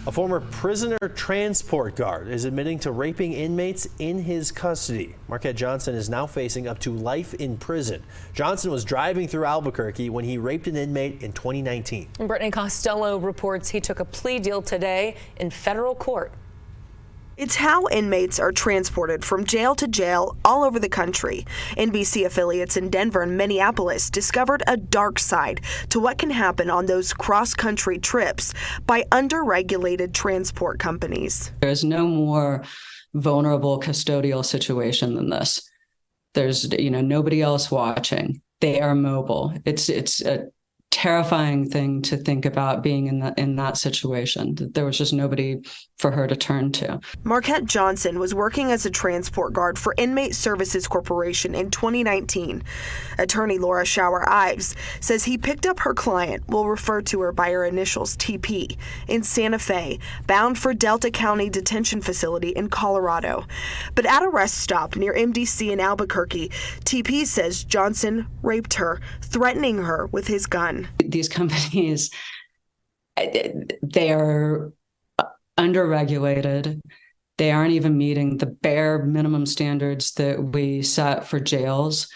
A former prisoner transport guard is admitting to raping inmates in his custody. Marquette Johnson is now facing up to life in prison. Johnson was driving through Albuquerque when he raped an inmate in 2019. Brittany Costello reports he took a plea deal today in federal court. It's how inmates are transported from jail to jail all over the country. NBC affiliates in Denver and Minneapolis discovered a dark side to what can happen on those cross-country trips by under-regulated transport companies. There's no more vulnerable custodial situation than this. There's, nobody else watching. They are mobile. It's a terrifying thing to think about being in that situation. There was just nobody for her to turn to. Marquette Johnson was working as a transport guard for Inmate Services Corporation in 2019. Attorney Laura Schauer-Ives says he picked up her client, we'll refer to her by her initials TP, in Santa Fe, bound for Delta County Detention Facility in Colorado. But at a rest stop near MDC in Albuquerque, TP says Johnson raped her, threatening her with his gun. These companies, they are underregulated. They aren't even meeting the bare minimum standards that we set for jails.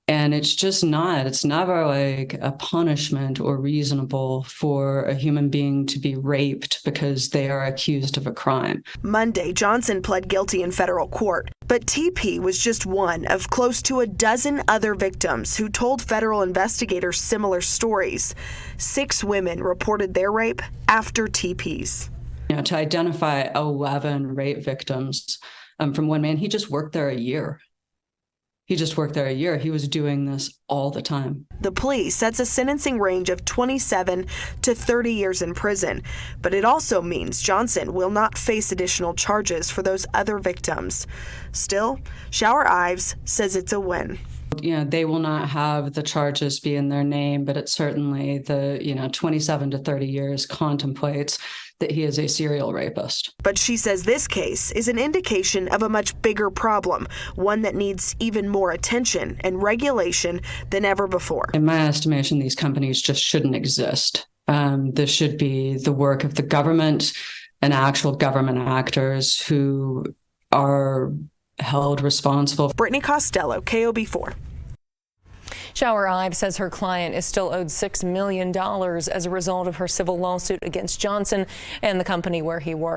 And it's never like a punishment or reasonable for a human being to be raped because they are accused of a crime. Monday, Johnson pled guilty in federal court, but TP was just one of close to a dozen other victims who told federal investigators similar stories. 6 women reported their rape after TP's. To identify 11 rape victims from one man, he just worked there a year. He was doing this all the time. The plea sets a sentencing range of 27 to 30 years in prison, but it also means Johnson will not face additional charges for those other victims. Still, Schauer-Ives says it's a win. They will not have the charges be in their name, but it certainly the 27 to 30 years contemplates that he is a serial rapist. But she says this case is an indication of a much bigger problem, one that needs even more attention and regulation than ever before. In my estimation, these companies just shouldn't exist. This should be the work of the government and actual government actors who are held responsible. Brittany Costello, KOB4. Schauer-Ives says her client is still owed $6 million as a result of her civil lawsuit against Johnson and the company where he worked.